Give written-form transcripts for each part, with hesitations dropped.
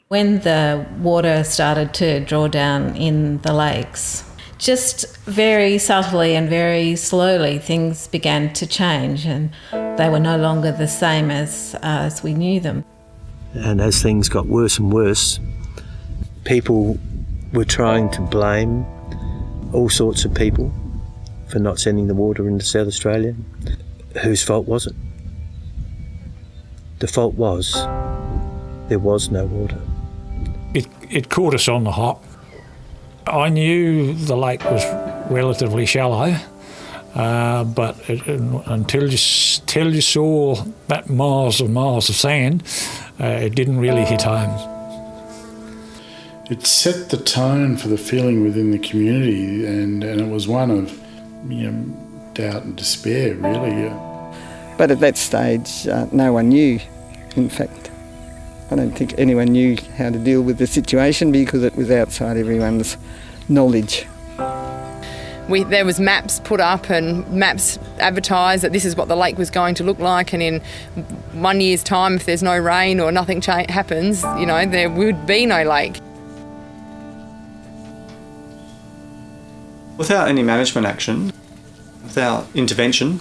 When the water started to draw down in the lakes, just very subtly and very slowly things began to change, and they were no longer the same as we knew them. And as things got worse and worse, people were trying to blame all sorts of people for not sending the water into South Australia. Whose fault was it? The fault was there was no water. It caught us on the hop. I knew the lake was relatively shallow, but until you saw that miles and miles of sand, it didn't really hit home. It set the tone for the feeling within the community, and it was one of doubt and despair, really. But at that stage, no one knew. In fact, I don't think anyone knew how to deal with the situation because it was outside everyone's knowledge. There was maps put up and maps advertised that this is what the lake was going to look like, and in 1 year's time, if there's no rain or nothing happens, there would be no lake. Without any management action, without intervention,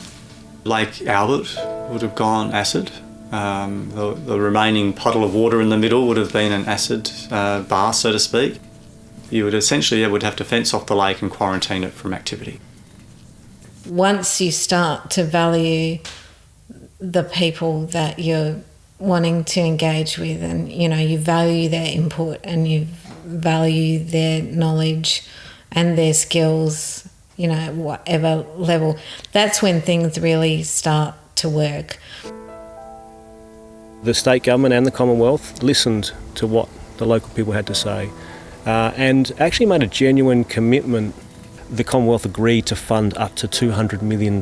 Lake Albert would have gone acid. The remaining puddle of water in the middle would have been an acid bath, so to speak. You would essentially would have to fence off the lake and quarantine it from activity. Once you start to value the people that you're wanting to engage with, and you value their input and you value their knowledge and their skills, whatever level, that's when things really start to work. The state government and the Commonwealth listened to what the local people had to say and actually made a genuine commitment. The Commonwealth agreed to fund up to $200 million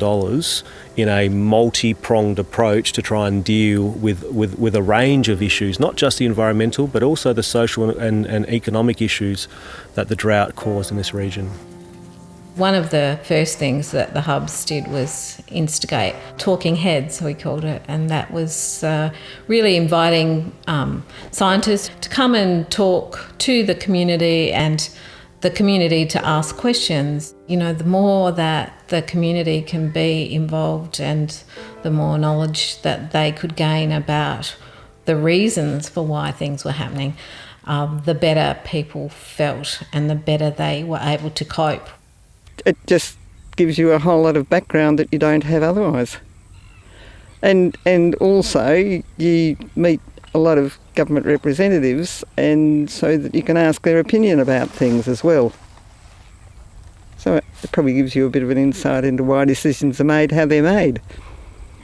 in a multi-pronged approach to try and deal with a range of issues, not just the environmental, but also the social and economic issues that the drought caused in this region. One of the first things that the hubs did was instigate talking heads, we called it, and that was really inviting scientists to come and talk to the community and the community to ask questions. The more that the community can be involved and the more knowledge that they could gain about the reasons for why things were happening, the better people felt and the better they were able to cope. It just gives you a whole lot of background that you don't have otherwise. And also you meet a lot of government representatives, and so that you can ask their opinion about things as well. So it probably gives you a bit of an insight into why decisions are made, how they're made.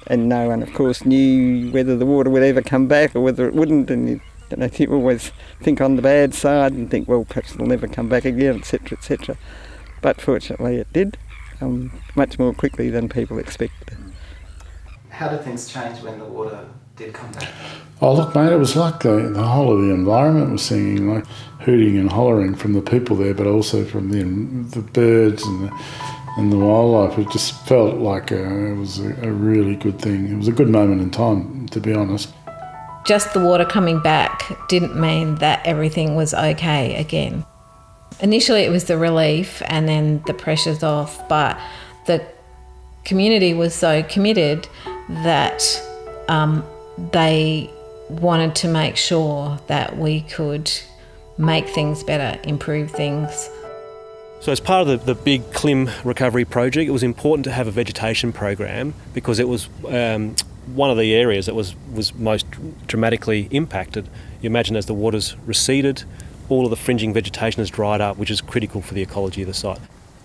And no one, of course, knew whether the water would ever come back or whether it wouldn't, and you always think on the bad side and think, well, perhaps it'll never come back again, etc., etc. But fortunately it did, much more quickly than people expected. How did things change when the water did come back? Oh, look, mate, it was like the whole of the environment was singing, like hooting and hollering from the people there, but also from the birds and the wildlife. It just felt like it was a really good thing. It was a good moment in time, to be honest. Just the water coming back didn't mean that everything was okay again. Initially it was the relief and then the pressure's off, but the community was so committed that they wanted to make sure that we could make things better, improve things. So as part of the big CLLMM recovery project, it was important to have a vegetation program because it was one of the areas that was most dramatically impacted. You imagine as the waters receded, all of the fringing vegetation has dried up, which is critical for the ecology of the site.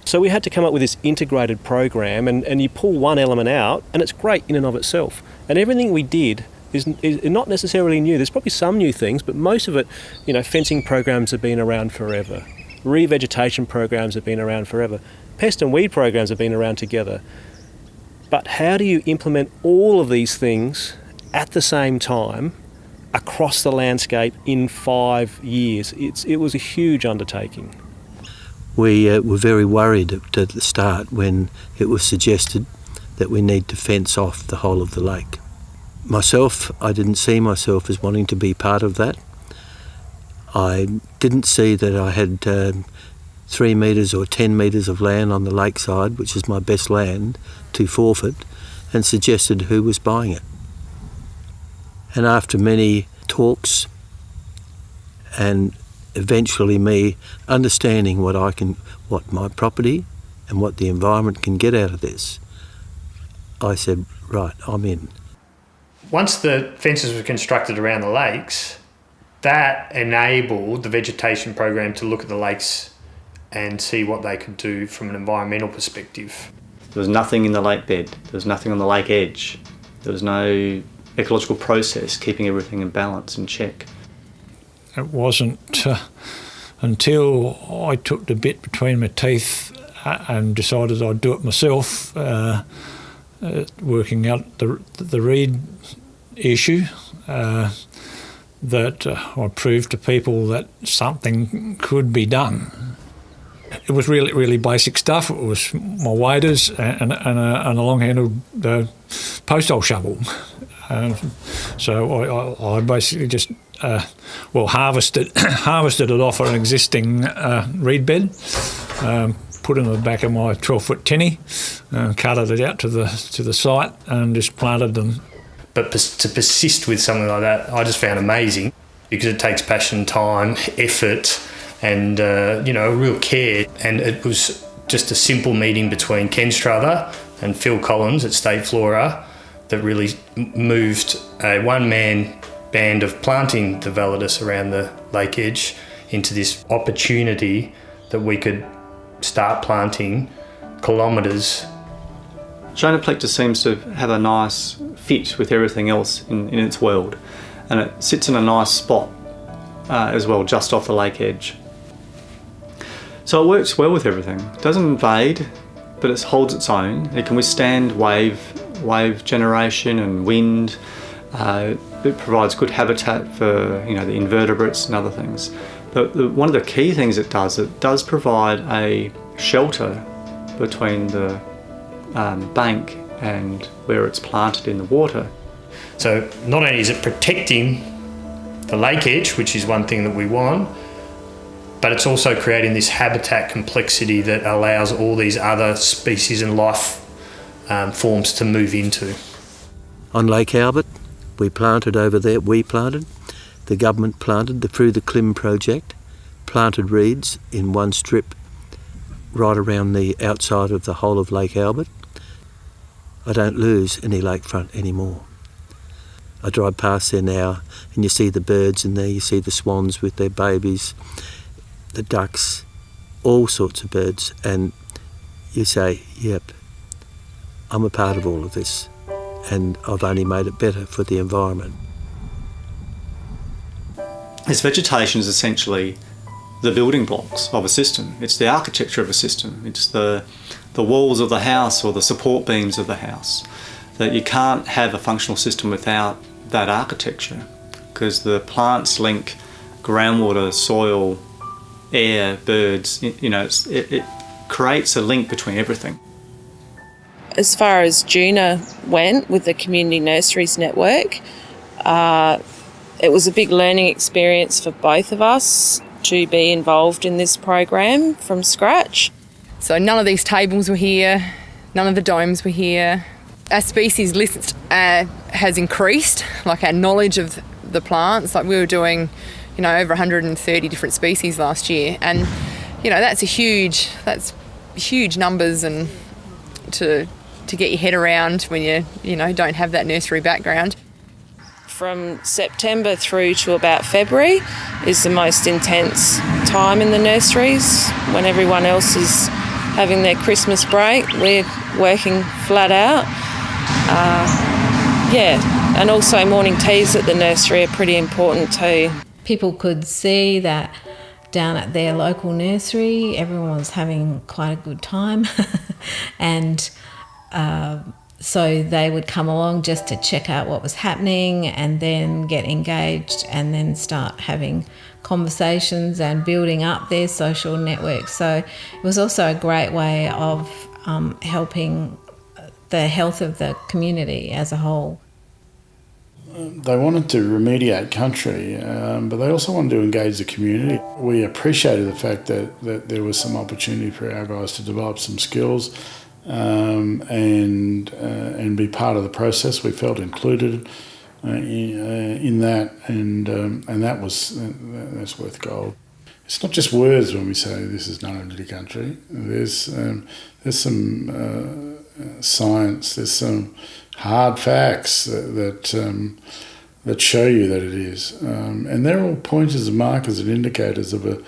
So we had to come up with this integrated program, and you pull one element out and it's great in and of itself. And everything we did is not necessarily new. There's probably some new things, but most of it, fencing programs have been around forever. Revegetation programs have been around forever. Pest and weed programs have been around together. But how do you implement all of these things at the same time across the landscape in 5 years? It was a huge undertaking. We were very worried at the start when it was suggested that we need to fence off the whole of the lake. Myself, I didn't see myself as wanting to be part of that. I didn't see that I had 3 metres or 10 metres of land on the lakeside, which is my best land, to forfeit, and suggested who was buying it. And after many talks and eventually me understanding what my property and what the environment can get out of this, I said, right, I'm in. Once the fences were constructed around the lakes, that enabled the vegetation program to look at the lakes and see what they could do from an environmental perspective. There was nothing in the lake bed, there was nothing on the lake edge, there was no ecological process keeping everything in balance and check. It wasn't until I took the bit between my teeth and decided I'd do it myself, working out the reed issue, that I proved to people that something could be done. It was really, really basic stuff. It was my waders and a long-handled post hole shovel. So I basically just harvested it off an existing reed bed, put it in the back of my 12-foot tinny, carted it out to the site and just planted them. But to persist with something like that, I just found amazing, because it takes passion, time, effort, and real care. And it was just a simple meeting between Ken Struther and Phil Collins at State Flora that really moved a one-man band of planting the validus around the lake edge into this opportunity that we could start planting kilometres. Schoenoplectus seems to have a nice fit with everything else in its world, and it sits in a nice spot as well, just off the lake edge. So it works well with everything. It doesn't invade, but it holds its own. It can withstand wave generation and wind. It provides good habitat for the invertebrates and other things. But one of the key things it does provide a shelter between the bank and where it's planted in the water. So not only is it protecting the lake edge, which is one thing that we want, but it's also creating this habitat complexity that allows all these other species and life forms to move into. On Lake Albert, we planted over there, the government planted through the CLLMM project, planted reeds in one strip right around the outside of the whole of Lake Albert. I don't lose any lakefront anymore. I drive past there now and you see the birds in there, you see the swans with their babies, the ducks, all sorts of birds, and you say, yep, I'm a part of all of this, and I've only made it better for the environment. This vegetation is essentially the building blocks of a system. It's the architecture of a system. It's the walls of the house or the support beams of the house. That you can't have a functional system without that architecture, because the plants link groundwater, soil, air, birds. It creates a link between everything. As far as Juna went with the Community Nurseries Network, it was a big learning experience for both of us to be involved in this program from scratch. So none of these tables were here, none of the domes were here. Our species list has increased, like our knowledge of the plants. Like we were doing, over 130 different species last year, and that's huge numbers, and to get your head around when you don't have that nursery background. From September through to about February is the most intense time in the nurseries, when everyone else is having their Christmas break. We're working flat out. And also morning teas at the nursery are pretty important too. People could see that down at their local nursery, everyone was having quite a good time and so they would come along just to check out what was happening and then get engaged and then start having conversations and building up their social networks. So it was also a great way of helping the health of the community as a whole. They wanted to remediate country, but they also wanted to engage the community. We appreciated the fact that there was some opportunity for our guys to develop some skills and be part of the process. We felt included in that, and that's worth gold. It's not just words when we say this is non-entity country. There's some science. There's some hard facts that show you that it is, and they're all pointers and markers and indicators of a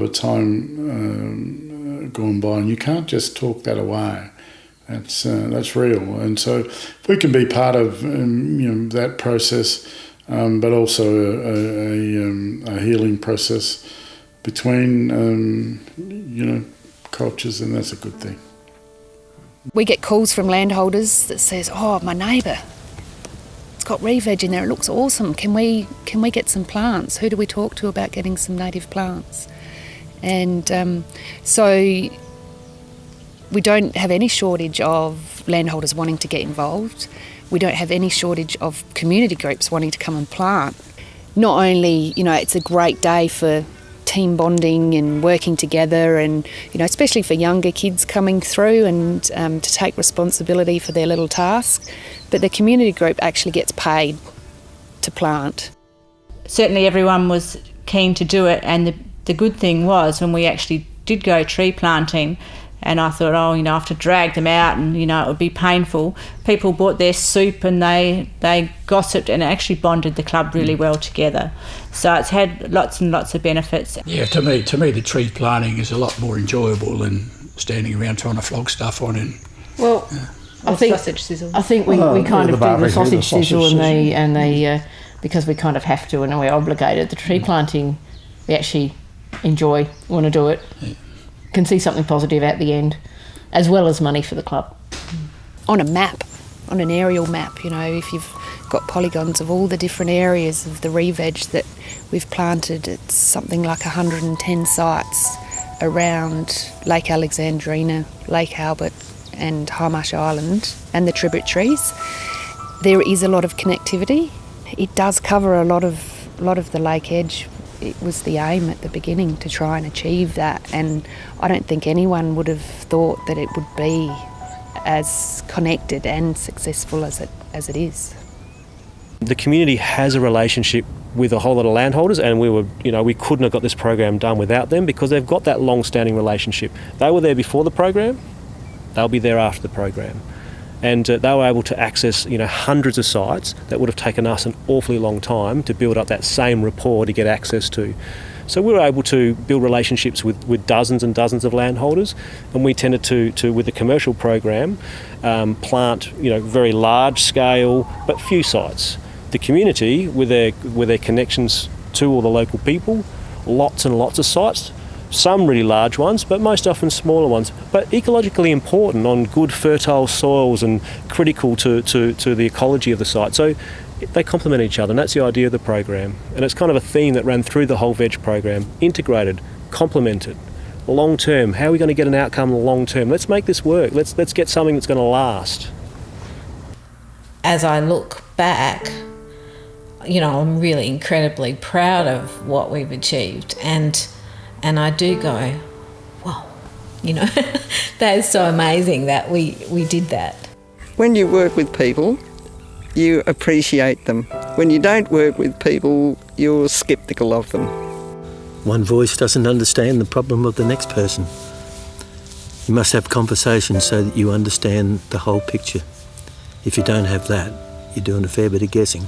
time gone by, and you can't just talk that away. That's real, and so if we can be part of that process, but also a healing process between cultures, then that's a good thing. We get calls from landholders that says, "Oh, my neighbour, it's got re-veg in there. It looks awesome. Can we get some plants? Who do we talk to about getting some native plants?" And so we don't have any shortage of landholders wanting to get involved. We don't have any shortage of community groups wanting to come and plant. Not only, it's a great day for team bonding and working together, and especially for younger kids coming through and to take responsibility for their little tasks, but the community group actually gets paid to plant. Certainly everyone was keen to do it, and the good thing was when we actually did go tree planting, and I thought, I have to drag them out and, it would be painful. People bought their soup and they gossiped, and it actually bonded the club really well together. So it's had lots and lots of benefits. Yeah, to me the tree planting is a lot more enjoyable than standing around trying to flog stuff on it. Well, I think sausage sizzle. I think we kind of do the sausage sizzle and the because we kind of have to and we're obligated. The tree planting, we actually enjoy, want to do it. Yeah. Can see something positive at the end, as well as money for the club. On a map, on an aerial map, if you've got polygons of all the different areas of the re-veg that we've planted, it's something like 110 sites around Lake Alexandrina, Lake Albert and High Island and the tributaries. There is a lot of connectivity. It does cover a lot of the lake edge. It was the aim at the beginning to try and achieve that, and I don't think anyone would have thought that it would be as connected and successful as it is. The community has a relationship with a whole lot of landholders, and we couldn't have got this program done without them, because they've got that long-standing relationship. They were there before the program, they'll be there after the program. And they were able to access, hundreds of sites that would have taken us an awfully long time to build up that same rapport to get access to. So we were able to build relationships with dozens and dozens of landholders, and we tended to with the commercial program, plant, very large scale but few sites. The community, with their connections to all the local people, lots and lots of sites. Some really large ones, but most often smaller ones, but ecologically important, on good fertile soils and critical to the ecology of the site. So they complement each other, and that's the idea of the program. And it's kind of a theme that ran through the whole veg program: integrated, complemented, long term. How are we going to get an outcome long term? Let's make this work. Let's get something that's going to last. As I look back, I'm really incredibly proud of what we've achieved, and I do go, wow, that is so amazing that we did that. When you work with people, you appreciate them. When you don't work with people, you're sceptical of them. One voice doesn't understand the problem of the next person. You must have conversations so that you understand the whole picture. If you don't have that, you're doing a fair bit of guessing,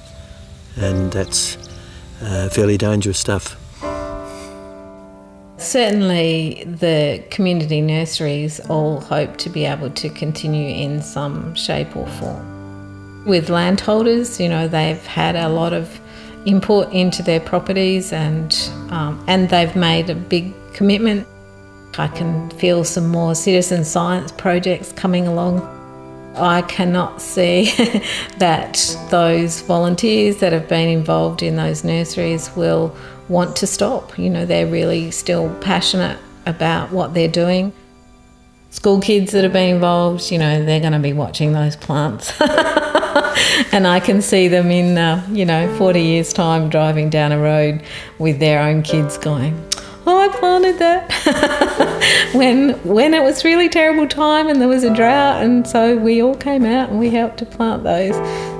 and that's fairly dangerous stuff. Certainly the community nurseries all hope to be able to continue in some shape or form. With landholders, they've had a lot of input into their properties, and they've made a big commitment. I can feel some more citizen science projects coming along. I cannot see that those volunteers that have been involved in those nurseries will want to stop. They're really still passionate about what they're doing. School kids that have been involved, they're going to be watching those plants. And I can see them in, 40 years' time driving down a road with their own kids going, oh, I planted that when it was really terrible time and there was a drought, and so we all came out and we helped to plant those.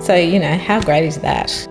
So, how great is that?